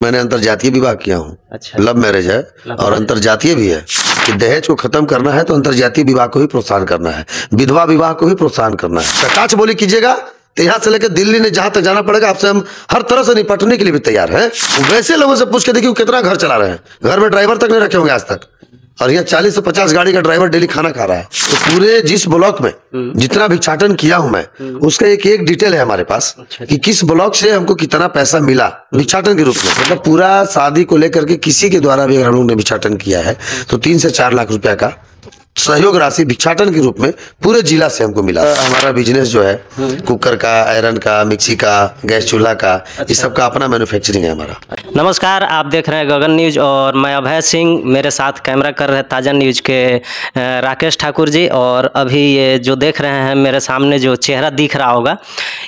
मैंने अंतरजातीय विवाह किया हूँ। अच्छा। लव मैरिज है और अंतरजातीय भी है कि दहेज को खत्म करना है तो अंतरजातीय विवाह को ही प्रोत्साहन करना है, विधवा विवाह को ही प्रोत्साहन करना है। काच बोली कीजिएगा तो यहाँ से लेकर दिल्ली ने जहां तक जाना पड़ेगा, आपसे हम हर तरह से निपटने के लिए भी तैयार हैं। वैसे लोगों से पूछ के देखिए कितना घर चला रहे हैं, घर में ड्राइवर तक नहीं रखे होंगे आज तक, और यहाँ 40 से 50 गाड़ी का ड्राइवर डेली खाना खा रहा है। तो पूरे जिस ब्लॉक में जितना भिक्षाटन किया हूं मैं, उसका एक एक डिटेल है हमारे पास कि किस ब्लॉक से हमको कितना पैसा मिला भिक्षाटन के रूप में। मतलब पूरा शादी को लेकर के किसी के द्वारा भी अगर हम लोग ने भिक्षाटन किया है तो 3 से 4 लाख रुपया का सहयोग राशि भिक्षाटन के रूप में पूरे जिला से हमको मिला। हमारा बिजनेस जो है कुकर का, आयरन का, मिक्सी का, गैस चूल्हा का, इस सब का अपना मैन्युफैक्चरिंग है हमारा। नमस्कार, आप देख रहे हैं गगन न्यूज और मैं अभय सिंह। मेरे साथ कैमरा कर रहे हैं ताजा न्यूज के राकेश ठाकुर जी। और अभी ये जो देख रहे हैं मेरे सामने जो चेहरा दिख रहा होगा,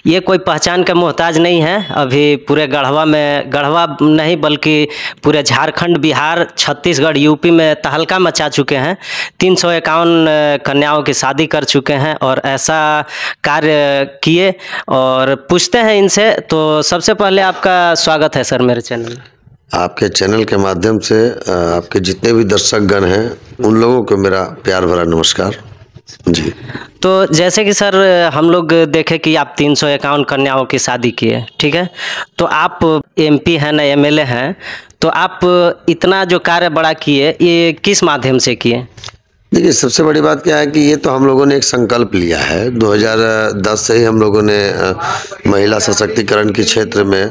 ये कोई पहचान का मोहताज नहीं है। अभी पूरे गढ़वा में, गढ़वा नहीं बल्कि पूरे झारखंड, बिहार, छत्तीसगढ़, यूपी में तहलका मचा चुके हैं। 351 कन्याओं की शादी कर चुके हैं और ऐसा कार्य किए। और पूछते हैं इनसे, तो सबसे पहले आपका स्वागत है सर मेरे चैनल में। आपके चैनल के माध्यम से आपके जितने भी दर्शकगण हैं उन लोगों को मेरा प्यार भरा नमस्कार जी। तो जैसे कि सर हम लोग देखे कि आप 351 कन्याओं की शादी किए, ठीक है। तो आप एमपी हैं ना एमएलए हैं, तो आप इतना जो कार्य बड़ा किए, ये किस माध्यम से किए? देखिए, सबसे बड़ी बात क्या है कि ये तो हम लोगों ने एक संकल्प लिया है। 2010 से ही हम लोगों ने महिला सशक्तिकरण के क्षेत्र में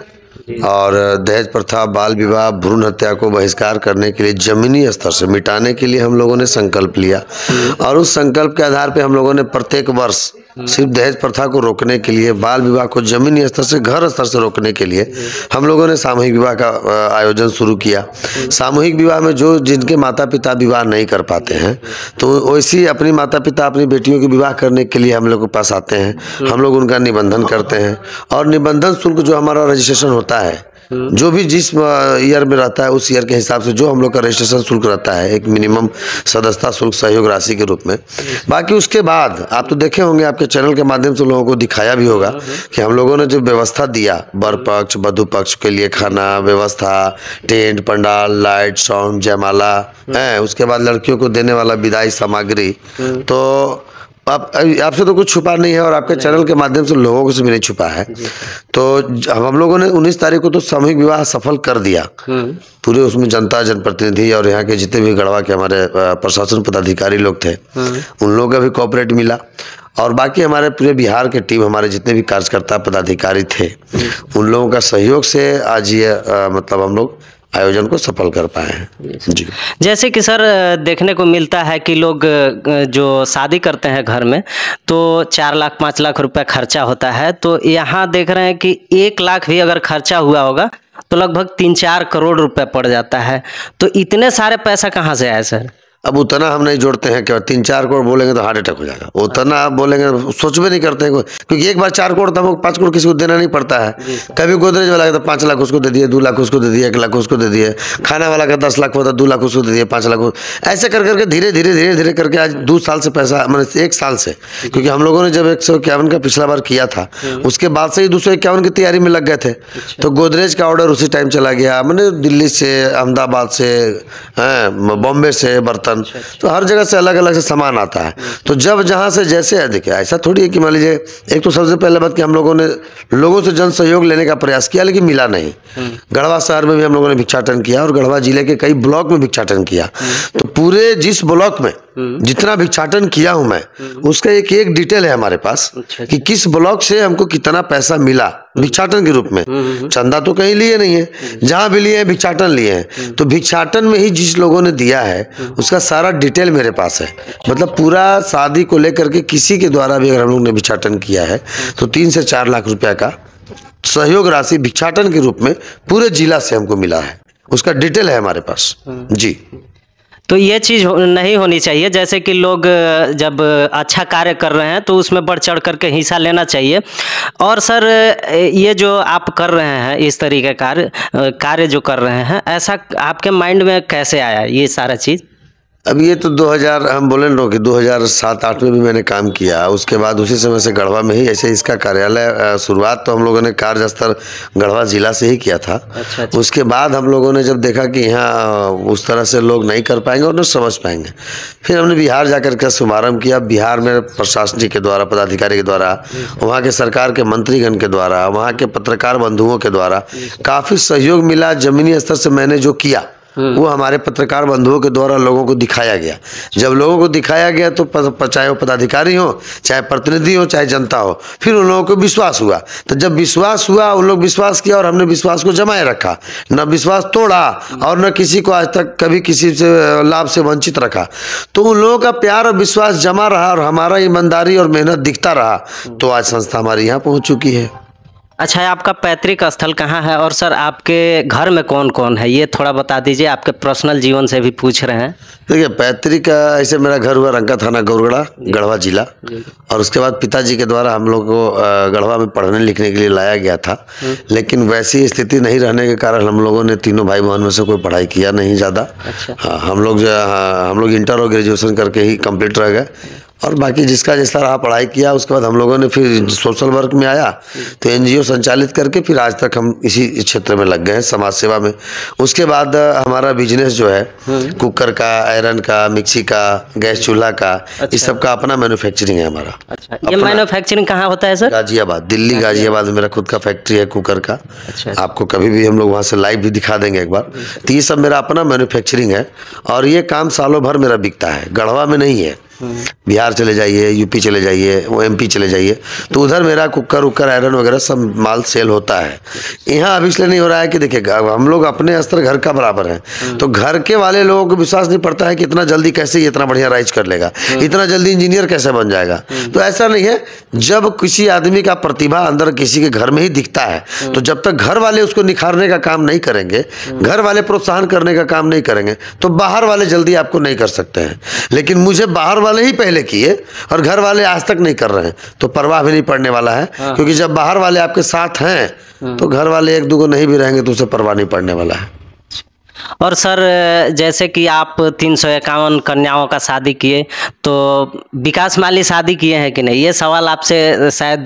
और दहेज प्रथा, बाल विवाह, भ्रूण हत्या को बहिष्कार करने के लिए, जमीनी स्तर से मिटाने के लिए हम लोगों ने संकल्प लिया। और उस संकल्प के आधार पे हम लोगों ने प्रत्येक वर्ष सिर्फ दहेज प्रथा को रोकने के लिए, बाल विवाह को जमीनी स्तर से, घर स्तर से रोकने के लिए हम लोगों ने सामूहिक विवाह का आयोजन शुरू किया। सामूहिक विवाह में जो जिनके माता पिता विवाह नहीं कर पाते हैं, तो वैसी अपनी माता पिता अपनी बेटियों के विवाह करने के लिए हम लोग के पास आते हैं। हम लोग उनका निबंधन करते हैं और निबंधन शुल्क जो हमारा रजिस्ट्रेशन होता है, जो भी जिस ईयर में रहता है उस ईयर के हिसाब से जो हम लोग का रजिस्ट्रेशन शुल्क रहता है, एक मिनिमम सदस्यता शुल्क सहयोग राशि के रूप में। बाकी उसके बाद आप तो देखे होंगे, आपके चैनल के माध्यम से लोगों को दिखाया भी होगा कि हम लोगों ने जो व्यवस्था दिया, वर पक्ष वधु पक्ष के लिए खाना व्यवस्था, टेंट, पंडाल, लाइट, साउंड, जयमाला है, उसके बाद लड़कियों को देने वाला विदाई सामग्री, तो आपसे तो कुछ छुपा नहीं है और आपके चैनल के माध्यम से लोगों से भी नहीं छुपा है। तो हम लोगों ने 19 तारीख को तो सामूहिक विवाह सफल कर दिया। पूरे उसमें जनता, जनप्रतिनिधि और यहाँ के जितने भी गढ़वा के हमारे प्रशासन पदाधिकारी लोग थे, उन लोगों का भी कोऑपरेट मिला। और बाकी हमारे पूरे बिहार के टीम, हमारे जितने भी कार्यकर्ता पदाधिकारी थे, उन लोगों का सहयोग से आज ये मतलब हम लोग आयोजन को सफल कर पाए हैं जी। जैसे कि सर देखने को मिलता है कि लोग जो शादी करते हैं घर में, तो 4 लाख 5 लाख रुपए खर्चा होता है। तो यहाँ देख रहे हैं कि 1 लाख भी अगर खर्चा हुआ होगा तो लगभग 3-4 करोड़ रुपए पड़ जाता है। तो इतने सारे पैसा कहाँ से आए सर? अब उतना हम नहीं जोड़ते हैं कि 3-4 करोड़ बोलेंगे तो हार्ट अटैक हो जाएगा। उतना आप बोलेंगे सोच भी नहीं करते हैं, क्योंकि एक बार 4 करोड़ तो हमको 5 करोड़ किसी को देना नहीं पड़ता है। कभी गोदरेज वाला का तो 5 लाख उसको दे दिए, 2 लाख उसको दे दिए, 1 लाख उसको दे दिए। खाना वाला का 10 लाख होता, 2 लाख उसको दे दिए, 5 लाख। ऐसे कर करके धीरे धीरे करके आज 2 साल से पैसा, मतलब 1 साल से, क्योंकि हम लोगों ने जब 151 का पिछला बार किया था, उसके बाद से ही 251 की तैयारी में लग गए थे। तो गोदरेज का ऑर्डर उसी टाइम चला गया, मैंने दिल्ली से, अहमदाबाद से, बॉम्बे से बर्तन, तो हर जगह से अलग अलग से सामान आता है। तो जब जहाँ से जैसे है, देखिए ऐसा थोड़ी है कि मान लीजिए, एक तो सबसे पहले बात कि हम लोगों ने लोगों से जन सहयोग लेने का प्रयास किया लेकिन मिला नहीं। गढ़वा शहर में भी हम लोगों ने भिक्षाटन किया और गढ़वा जिले के कई ब्लॉक में भिक्षाटन किया। तो पूरे जिस ब्लॉक में जितना भिक्षाटन किया हूं मैं, उसका एक एक डिटेल है हमारे पास कि किस ब्लॉक से हमको कितना पैसा मिला भिक्षाटन के रूप में। चंदा तो कहीं लिए नहीं है, जहां भी लिए हैं भिक्षाटन लिए हैं। तो भिक्षाटन में ही जिस लोगों ने दिया है उसका सारा डिटेल मेरे पास है। मतलब पूरा शादी को लेकर के किसी के द्वारा भी अगर हम लोग ने भिक्षाटन किया है तो 3 से 4 लाख रुपया का सहयोग राशि भिक्षाटन के रूप में पूरे जिला से हमको मिला है। उसका डिटेल है हमारे पास जी। तो ये चीज़ नहीं होनी चाहिए। जैसे कि लोग जब अच्छा कार्य कर रहे हैं तो उसमें बढ़ चढ़ करके हिस्सा लेना चाहिए। और सर ये जो आप कर रहे हैं, इस तरीके कार्य जो कर रहे हैं, ऐसा आपके माइंड में कैसे आया ये सारा चीज़? अब ये तो 2000 हम बोले ना कि 2007-8 में भी मैंने काम किया। उसके बाद उसी समय से गढ़वा में ही ऐसे इसका कार्यालय शुरुआत तो हम लोगों ने कार्य स्तर गढ़वा जिला से ही किया था। अच्छा। उसके बाद हम लोगों ने जब देखा कि यहाँ उस तरह से लोग नहीं कर पाएंगे और न समझ पाएंगे, फिर हमने बिहार जाकर के शुभारम्भ किया। बिहार में प्रशासनिक के द्वारा, पदाधिकारी के द्वारा, वहाँ के सरकार के मंत्रीगण के द्वारा, वहाँ के पत्रकार बंधुओं के द्वारा काफ़ी सहयोग मिला। जमीनी स्तर से मैंने जो किया वो हमारे पत्रकार बंधुओं के द्वारा लोगों को दिखाया गया। जब लोगों को दिखाया गया तो चाहे वो पदाधिकारी हो, चाहे प्रतिनिधि हो, चाहे जनता हो, फिर उन लोगों को विश्वास हुआ। तो जब विश्वास हुआ, उन लोग विश्वास किया और हमने विश्वास को जमाए रखा, न विश्वास तोड़ा और न किसी को आज तक कभी किसी से लाभ से वंचित रखा। तो उन लोगों का प्यार और विश्वास जमा रहा और हमारा ईमानदारी और मेहनत दिखता रहा, तो आज संस्था हमारी यहाँ पहुँच चुकी है। अच्छा, आपका पैतृक स्थल कहाँ है और सर आपके घर में कौन कौन है, ये थोड़ा बता दीजिए। आपके पर्सनल जीवन से भी पूछ रहे हैं। देखिए, पैतृक ऐसे मेरा घर हुआ रंका थाना गौरगड़ा, गढ़वा जिला। और उसके बाद पिताजी के द्वारा हम लोग को गढ़वा में पढ़ने लिखने के लिए लाया गया था, लेकिन वैसी स्थिति नहीं रहने के कारण हम लोगों ने तीनों भाई बहन में से कोई पढ़ाई किया नहीं ज़्यादा। अच्छा। हाँ, हम लोग इंटर और ग्रेजुएशन करके ही कंप्लीट रह गए और बाकी जिसका जैसा रहा पढ़ाई किया। उसके बाद हम लोगों ने फिर सोशल वर्क में आया तो एनजीओ संचालित करके फिर आज तक हम इसी क्षेत्र में लग गए हैं, समाज सेवा में। उसके बाद हमारा बिजनेस जो है कुकर का, आयरन का, मिक्सी का, गैस चूल्हा का, इस सब का अपना मैन्युफैक्चरिंग है हमारा। अच्छा, ये मैन्युफैक्चरिंग कहाँ होता है सर? गाजियाबाद, दिल्ली गाजियाबाद में मेरा खुद का फैक्ट्री है कुकर का। अच्छा। आपको कभी भी हम लोग वहाँ से लाइव भी दिखा देंगे एक बार। तो ये सब मेरा अपना मैन्युफैक्चरिंग है और ये काम सालों भर मेरा बिकता है। गढ़वा में नहीं है, बिहार चले जाइए, यूपी चले जाइए, वो एमपी चले जाइए, तो उधर मेरा कुकर उकर आयरन वगैरह सब माल सेल होता है। यहाँ अभी इसलिए नहीं हो रहा है कि देखिए हम लोग अपने स्तर घर का बराबर हैं, तो घर के वाले लोगों को विश्वास नहीं पड़ता है कि इतना जल्दी कैसे ये इतना बढ़िया राइज कर लेगा, इतना जल्दी इंजीनियर कैसे बन जाएगा। तो ऐसा नहीं है। जब किसी आदमी का प्रतिभा अंदर किसी के घर में ही दिखता है, तो जब तक घर वाले उसको निखारने का काम नहीं करेंगे, घर वाले प्रोत्साहन करने का काम नहीं करेंगे, तो बाहर वाले जल्दी आपको नहीं कर सकते हैं। लेकिन मुझे बाहर वाले ही पहले किए और घर वाले आज तक नहीं कर रहे हैं, तो परवाह भी नहीं पड़ने वाला है। क्योंकि जब बाहर वाले आपके साथ हैं तो घर वाले एक दो को नहीं भी रहेंगे तो उसे परवाह नहीं पड़ने वाला है। और सर जैसे कि आप 351 कन्याओं का शादी किए, तो विकास माली शादी किए हैं कि नहीं, ये सवाल आपसे शायद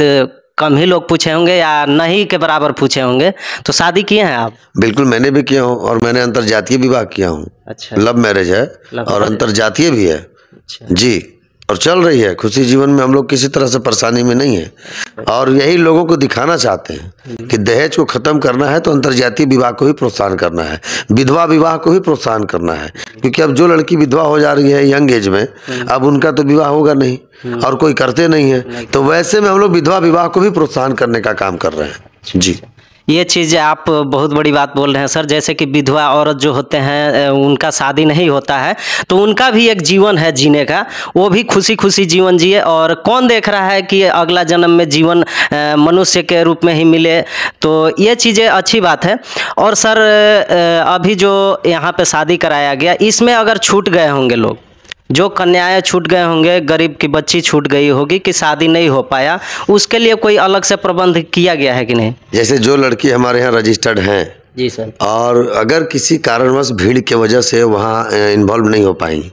कम ही लोग पूछे होंगे या नहीं के बराबर पूछे होंगे। तो शादी किए हैं आप? बिल्कुल, मैंने भी किया हूँ और मैंने अंतरजातीय विवाह किया हूँ। अच्छा। लव मैरिज है और अंतरजातीय भी है। अच्छा। जी, और चल रही है खुशी जीवन में। हम लोग किसी तरह से परेशानी में नहीं है और यही लोगों को दिखाना चाहते हैं कि दहेज को खत्म करना है तो अंतरजातीय विवाह को ही प्रोत्साहन करना है, विधवा विवाह को ही प्रोत्साहन करना है। क्योंकि अब जो लड़की विधवा हो जा रही है यंग एज में, अब उनका तो विवाह होगा नहीं और कोई करते नहीं है, तो वैसे में हम लोग विधवा विवाह को भी प्रोत्साहन करने का काम कर रहे हैं। जी, ये चीज़ आप बहुत बड़ी बात बोल रहे हैं सर। जैसे कि विधवा औरत जो होते हैं उनका शादी नहीं होता है, तो उनका भी एक जीवन है जीने का, वो भी खुशी खुशी जीवन जिए। और कौन देख रहा है कि अगला जन्म में जीवन मनुष्य के रूप में ही मिले, तो ये चीज़ें अच्छी बात है। और सर अभी जो यहाँ पे शादी कराया गया, इसमें अगर छूट गए होंगे लोग, जो कन्याएं छूट गए होंगे, गरीब की बच्ची छूट गई होगी कि शादी नहीं हो पाया, उसके लिए कोई अलग से प्रबंध किया गया है कि नहीं? जैसे जो लड़की हमारे यहाँ रजिस्टर्ड हैं जी सर, और अगर किसी कारणवश भीड़ की वजह से वहाँ इन्वॉल्व नहीं हो पाई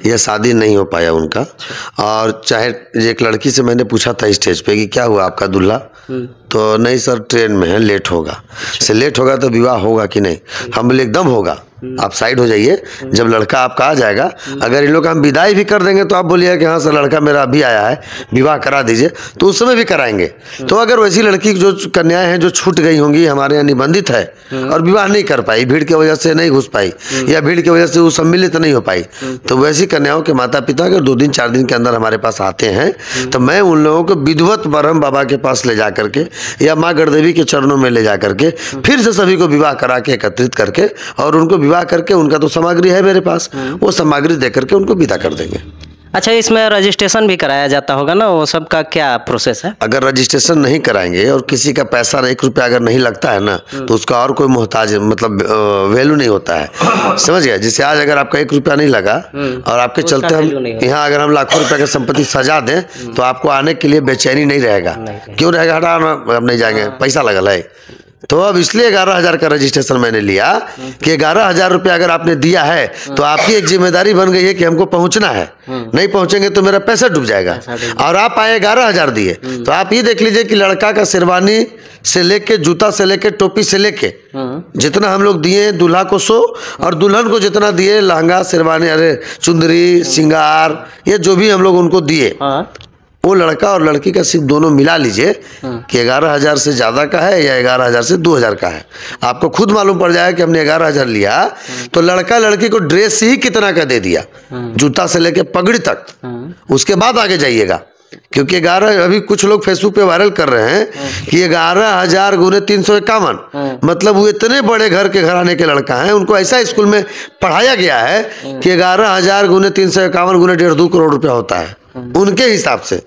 या शादी नहीं हो पाया उनका, और चाहे एक लड़की से मैंने पूछा था स्टेज पे कि क्या हुआ आपका दूल्हा, तो नहीं सर ट्रेन में है, लेट होगा। से लेट होगा तो विवाह होगा कि नहीं? हम बोले एकदम होगा, आप साइड हो जाइए। जब लड़का आपका आ जाएगा, अगर इन लोग हम विदाई भी कर देंगे तो आप बोलिए कि हाँ सर लड़का मेरा अभी आया है, विवाह करा दीजिए, तो उस समय भी कराएंगे। तो अगर वैसी लड़की जो कन्याएं हैं जो छूट गई होंगी, हमारे यहाँ निबंधित है और विवाह नहीं कर पाई, भीड़ की वजह से नहीं घुस पाई या भीड़ की वजह से वो सम्मिलित नहीं हो पाई, तो वैसी कन्याओं के माता पिता अगर 2 दिन 4 दिन के अंदर हमारे पास आते हैं, तो मैं उन लोगों को विधिवत ब्रह्म बाबा के पास ले जा करके या माँ गढ़देवी के चरणों में ले जा करके फिर से सभी को विवाह करा के एकत्रित करके और उनको विवाह करके, उनका तो सामग्री है मेरे पास, वो सामग्री दे करके उनको विदा कर देंगे। अच्छा, इसमें रजिस्ट्रेशन भी कराया जाता होगा ना, वो सब का क्या प्रोसेस है? अगर रजिस्ट्रेशन नहीं कराएंगे और किसी का पैसा 1 रुपया अगर नहीं लगता है ना, तो उसका और कोई मोहताज मतलब वैल्यू नहीं होता है। समझ गया? जैसे आज अगर आपका 1 रुपया नहीं लगा और आपके चलते हम यहाँ अगर हम लाखों रुपए की संपत्ति सजा दें, तो आपको आने के लिए बेचैनी नहीं रहेगा। क्यों रहेगा? हटा, अब नहीं जाएंगे, पैसा लगल है। तो अब इसलिए 11,000 का रजिस्ट्रेशन मैंने लिया कि 11,000 रुपया अगर आपने दिया है तो आपकी एक जिम्मेदारी बन गई है कि हमको पहुंचना है, नहीं पहुंचेंगे तो मेरा पैसा डूब जाएगा। और आप आए 11,000 दिए, तो आप ये देख लीजिए कि लड़का का शेरवानी से लेके, जूता से लेके, टोपी से लेके जितना हम लोग दिए दूल्हा को 100 और दुल्हन को जितना दिए, लहंगा, शेरवानी, अरे चुंदरी, श्रृंगार, ये जो भी हम लोग उनको दिए, वो लड़का और लड़की का सिर्फ दोनों मिला लीजिए कि 11,000 से ज़्यादा का है या 11,000 से 2,000 का है। आपको खुद मालूम पड़ जाए कि हमने 11,000 लिया तो लड़का लड़की को ड्रेस ही कितना का दे दिया, जूता से लेके पगड़ी तक। उसके बाद आगे जाइएगा, क्योंकि 11, अभी कुछ लोग फेसबुक पे वायरल कर रहे हैं कि 11,000 गुने 351, मतलब वो इतने बड़े घर के घराने के लड़का है, उनको ऐसा स्कूल में पढ़ाया गया है कि 11,000 गुने 351 गुने 1.5-2 करोड़ रुपया होता है उनके हिसाब से।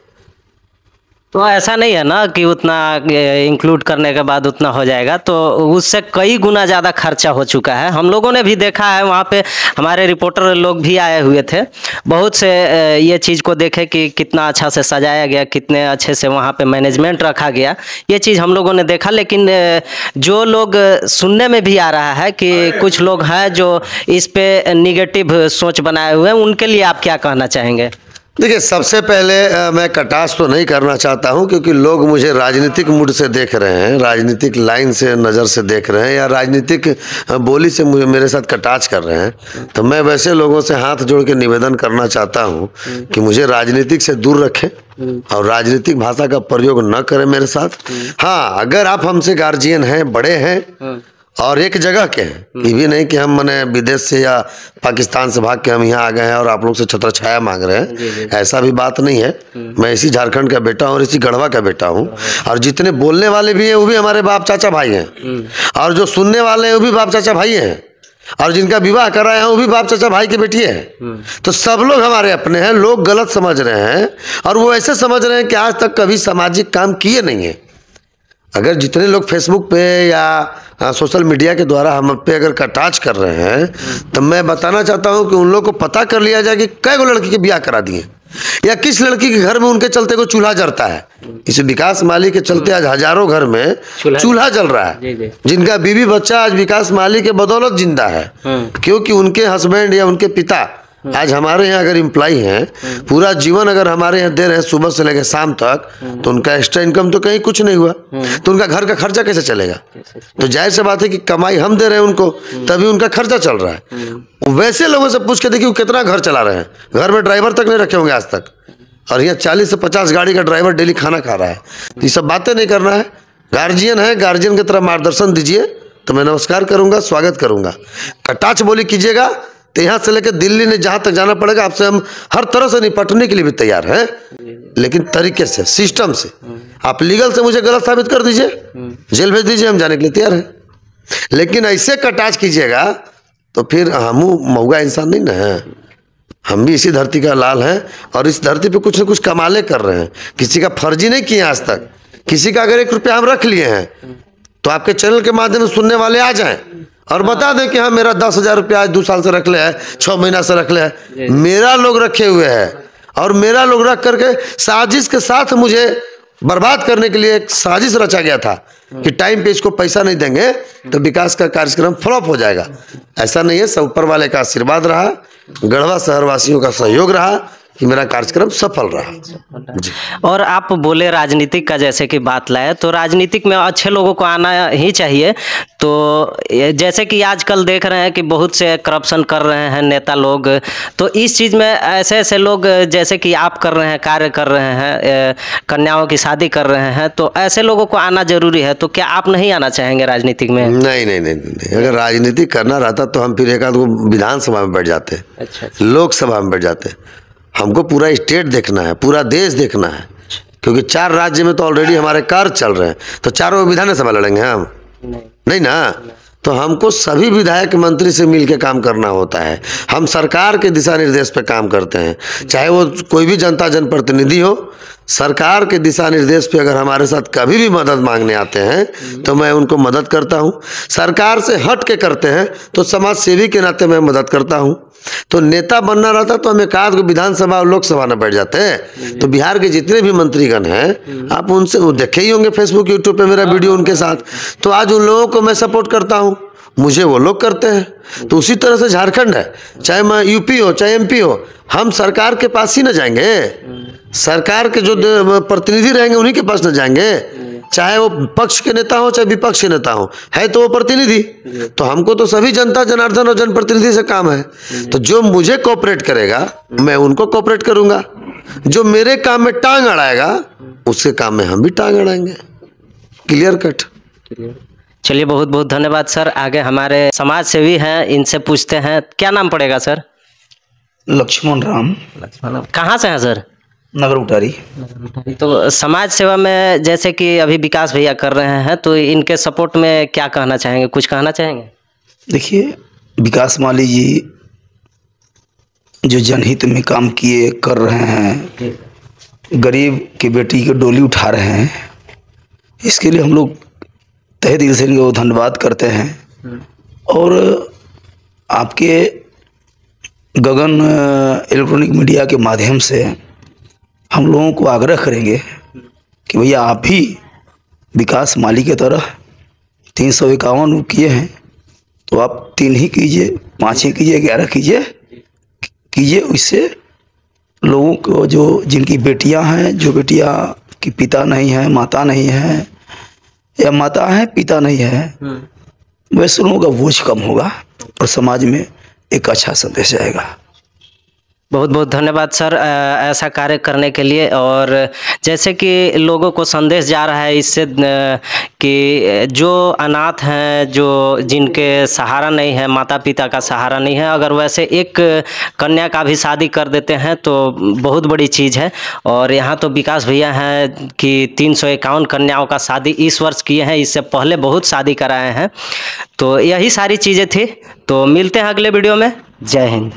तो ऐसा नहीं है ना कि उतना इंक्लूड करने के बाद उतना हो जाएगा, तो उससे कई गुना ज़्यादा खर्चा हो चुका है। हम लोगों ने भी देखा है, वहाँ पे हमारे रिपोर्टर लोग भी आए हुए थे, बहुत से ये चीज़ को देखे कि कितना अच्छा से सजाया गया, कितने अच्छे से वहाँ पे मैनेजमेंट रखा गया, ये चीज़ हम लोगों ने देखा। लेकिन जो लोग सुनने में भी आ रहा है कि कुछ लोग हैं जो इस पे निगेटिव सोच बनाए हुए हैं, उनके लिए आप क्या कहना चाहेंगे? देखिए, सबसे पहले मैं कटाक्ष तो नहीं करना चाहता हूं, क्योंकि लोग मुझे राजनीतिक मूड से देख रहे हैं, राजनीतिक लाइन से, नज़र से देख रहे हैं, या राजनीतिक बोली से मुझे मेरे साथ कटाक्ष कर रहे हैं। तो मैं वैसे लोगों से हाथ जोड़ के निवेदन करना चाहता हूं कि मुझे राजनीतिक से दूर रखें और राजनीतिक भाषा का प्रयोग न करें मेरे साथ। हाँ, अगर आप हमसे गार्जियन हैं, बड़े हैं और एक जगह के हैं, ये भी नहीं कि हम मने विदेश से या पाकिस्तान से भाग के हम यहाँ आ गए हैं और आप लोग से छत्र छाया मांग रहे हैं, ऐसा भी बात नहीं है। मैं इसी झारखंड का बेटा हूँ और इसी गढ़वा का बेटा हूँ, और जितने बोलने वाले भी हैं वो भी हमारे बाप चाचा भाई हैं, और जो सुनने वाले हैं वो भी बाप चाचा भाई हैं, और जिनका विवाह कर रहे हैं वो भी बाप चाचा भाई के बेटिए हैं। तो सब लोग हमारे अपने हैं। लोग गलत समझ रहे हैं और वो ऐसे समझ रहे हैं कि आज तक कभी सामाजिक काम किए नहीं है। अगर जितने लोग फेसबुक पे या सोशल मीडिया के द्वारा हम पे अगर कटाक्ष कर रहे हैं, तो मैं बताना चाहता हूं कि उन लोग को पता कर लिया जाए कि कै गो लड़की के ब्याह करा दिए, या किस लड़की के घर में उनके चलते को चूल्हा जलता है। इस विकास माली के चलते आज हजारों घर में चूल्हा जल रहा है, जिनका बीवी बच्चा आज विकास माली के बदौलत जिंदा है, क्योंकि उनके हस्बैंड या उनके पिता आज हमारे यहाँ अगर एम्प्लॉय हैं, पूरा जीवन अगर हमारे यहाँ दे रहे हैं सुबह से लेकर शाम तक, तो उनका एक्स्ट्रा इनकम तो कहीं कुछ नहीं हुआ, तो उनका घर का खर्चा कैसे चलेगा? तो जाहिर सी बात है कि कमाई हम दे रहे हैं उनको, तभी उनका खर्चा चल रहा है। वैसे लोगों से पूछ के देखिए वो कितना घर चला रहे हैं, घर में ड्राइवर तक नहीं रखे होंगे आज तक, और यहाँ 40 से 50 गाड़ी का ड्राइवर डेली खाना खा रहा है। ये सब बातें नहीं करना है। गार्जियन है, गार्जियन की तरह मार्गदर्शन दीजिए तो मैं नमस्कार करूँगा, स्वागत करूँगा। कटाक्ष बोली कीजिएगा तो यहाँ से लेकर दिल्ली ने जहाँ तक जाना पड़ेगा, आपसे हम हर तरह से निपटने के लिए भी तैयार हैं, लेकिन तरीके से, सिस्टम से। आप लीगल से मुझे गलत साबित कर दीजिए, जेल भेज दीजिए, हम जाने के लिए तैयार हैं। लेकिन ऐसे कटाक्ष कीजिएगा तो फिर हम मऊगा इंसान नहीं ना है। हम भी इसी धरती का लाल हैं और इस धरती पे कुछ न कुछ कमाले कर रहे हैं। किसी का फर्जी नहीं किए आज तक। किसी का अगर 1 रुपया हम रख लिए हैं तो आपके चैनल के माध्यम से सुनने वाले आ जाएं और बता दें कि हाँ मेरा 10,000 रुपया आज 2 साल से रख ले है, 6 महीना से रख ले है, मेरा लोग रखे हुए हैं, और मेरा लोग रख करके साजिश के साथ मुझे बर्बाद करने के लिए एक साजिश रचा गया था कि टाइम पे इसको पैसा नहीं देंगे तो विकास का कार्यक्रम फ्लॉप हो जाएगा। ऐसा नहीं है, सब ऊपर वाले का आशीर्वाद रहा, गढ़वा शहरवासियों का सहयोग रहा कि मेरा कार्यक्रम सफल रहा जी। और आप बोले राजनीतिक का जैसे कि बात लाए, तो राजनीतिक में अच्छे लोगों को आना ही चाहिए। तो जैसे कि आजकल देख रहे हैं कि बहुत से करप्शन कर रहे हैं नेता लोग, तो इस चीज़ में ऐसे ऐसे लोग जैसे कि आप कर रहे हैं, कार्य कर रहे हैं, कन्याओं की शादी कर रहे हैं, तो ऐसे लोगों को आना जरूरी है। तो क्या आप नहीं आना चाहेंगे राजनीतिक में? नहीं नहीं नहीं, नहीं। अगर राजनीति करना रहता तो हम फिर एक आध विधानसभा में बैठ जाते, अच्छा, लोकसभा में बैठ जाते। हमको पूरा स्टेट देखना है, पूरा देश देखना है, क्योंकि 4 राज्य में तो ऑलरेडी हमारे कार्य चल रहे हैं, तो चारों विधानसभा लड़ेंगे हम? नहीं ना। तो हमको सभी विधायक मंत्री से मिलकर काम करना होता है। हम सरकार के दिशा निर्देश पे काम करते हैं, चाहे वो कोई भी जनता जनप्रतिनिधि हो। सरकार के दिशा निर्देश पे अगर हमारे साथ कभी भी मदद मांगने आते हैं तो मैं उनको मदद करता हूं। सरकार से हट के करते हैं तो समाज सेवी के नाते मैं मदद करता हूं। तो नेता बनना रहता तो हम एक आध को विधानसभा और लोकसभा न बैठ जाते हैं। तो बिहार के जितने भी मंत्रीगण हैं, आप उनसे वो देखे ही होंगे फेसबुक यूट्यूब पे मेरा वीडियो उनके साथ। तो आज उन लोगों को मैं सपोर्ट करता हूँ, मुझे वो लोग करते हैं। तो उसी तरह से झारखंड है, चाहे मैं यूपी हो चाहे एमपी हो, हम सरकार के पास ही न जाएंगे, सरकार के जो प्रतिनिधि रहेंगे उन्हीं के पास न जाएंगे, चाहे वो पक्ष के नेता हो चाहे विपक्ष के नेता हो, है तो वो प्रतिनिधि। तो हमको तो सभी जनता जनार्दन और जनप्रतिनिधि से काम है। तो जो मुझे कोऑपरेट करेगा मैं उनको कोऑपरेट करूंगा, जो मेरे काम में टांग अड़ाएगा उसके काम में हम भी टांग अड़ाएंगे। Clear cut. चलिए, बहुत बहुत धन्यवाद सर। आगे हमारे समाज सेवी हैं, इनसे पूछते हैं। क्या नाम पड़ेगा सर? लक्ष्मण राम। कहाँ से हैं सर? नगर उटारी। तो समाज सेवा में जैसे कि अभी विकास भैया कर रहे हैं, तो इनके सपोर्ट में क्या कहना चाहेंगे, कुछ कहना चाहेंगे? देखिए, विकास माली जी जो जनहित में काम किए कर रहे हैं, गरीब की बेटी की डोली उठा रहे हैं, इसके लिए हम लोग तहे दिल से इनको धन्यवाद करते हैं। और आपके गगन इलेक्ट्रॉनिक मीडिया के माध्यम से हम लोगों को आग्रह करेंगे कि भैया आप भी विकास माली की तरह 351 किए हैं, तो आप 3 ही कीजिए, 5 ही कीजिए, 11 कीजिए। उससे लोगों को जो जिनकी बेटियां हैं, जो बेटियां की पिता नहीं है, माता नहीं है, या माता है पिता नहीं है, वैसे लोगों का बोझ कम होगा और समाज में एक अच्छा संदेश आएगा। बहुत बहुत धन्यवाद सर ऐसा कार्य करने के लिए। और जैसे कि लोगों को संदेश जा रहा है इससे कि जो अनाथ हैं, जो जिनके सहारा नहीं है, माता पिता का सहारा नहीं है, अगर वैसे एक कन्या का भी शादी कर देते हैं तो बहुत बड़ी चीज़ है। और यहाँ तो विकास भैया हैं कि 351 कन्याओं का शादी इस वर्ष किए हैं, इससे पहले बहुत शादी कराए हैं। तो यही सारी चीज़ें थी। तो मिलते हैं अगले वीडियो में। जय हिंद।